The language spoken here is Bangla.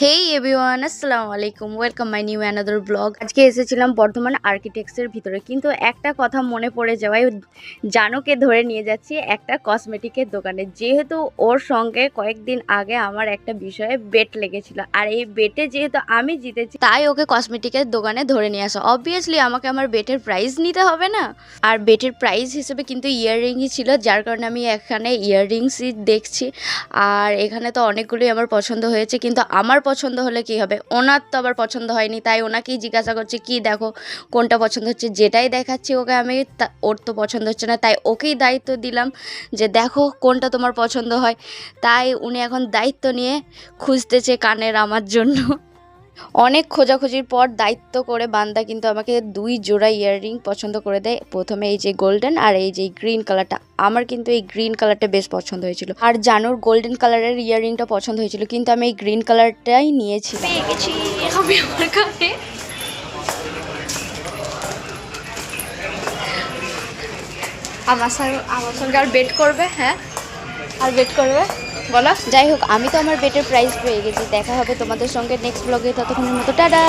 হেই এভরিওয়ান, আসসালামু আলাইকুম। Welcome my new another blog. আজকে এসেছিলাম বর্ধমান আর্কিটেক্টসের ভিতরে, কিন্তু একটা কথা মনে পড়ে যাওয়ায় জানুকে ধরে নিয়ে যাচ্ছি একটা কসমেটিকের দোকানে, যেহেতু ওর সঙ্গে কয়েকদিন আগে আমার একটা বিষয়ে বেট লেগেছিল, আর এই বেটে যেহেতু আমি জিতেছি, তাই ওকে কসমেটিকের দোকানে ধরে নিয়ে আসা। অবভিয়াসলি আমাকে আমার বেটের প্রাইস নিতে হবে না, আর বেটের প্রাইস হিসেবে কিন্তু ইয়াররিংই ছিল, যার কারণে আমি এখানে ইয়াররিংসই দেখছি। আর এখানে তো অনেকগুলোই আমার পছন্দ হয়েছে, কিন্তু আমার পছন্দ হলে কি হবে, ওনার তো আবার পছন্দ হয়নি, তাই ওনাকেই জিজ্ঞাসা করছি কি দেখো কোনটা পছন্দ হচ্ছে। যেটাই দেখাচ্ছি ওকে আমি, ওর তো পছন্দ হচ্ছে না, তাই ওকেই দায়িত্ব দিলাম যে দেখো কোনটা তোমার পছন্দ হয়। তাই উনি এখন দায়িত্ব নিয়ে খুঁজতেছে কানের আমার জন্য। অনেক খোঁজাখুঁজির পর দায়িত্ব করে বান্দা কিন্তু আমাকে 2 জোড়া ইয়াররিং পছন্দ করে দেয়। প্রথমে এই যে গোল্ডেন আর এই যে গ্রিন কালারটা। আমার কিন্তু এই গ্রিন কালারটা বেশ পছন্দ হয়েছিল, আর জানুর গোল্ডেন কালারের ইয়াররিংটা পছন্দ হয়েছিল, কিন্তু আমি এই গ্রিন কালারটাই নিয়েছিলাম। পেয়ে গেছি আমি আমার কাছে। আমার সঙ্গে আর বেট করবে? হ্যাঁ, আর বেট করবে বলো। যাই হোক, আমি তো আমার বেটের প্রাইস পেয়ে গেছি। দেখা হবে তোমাদের সঙ্গে নেক্সট ব্লগে, ততক্ষণের মতো টাটা।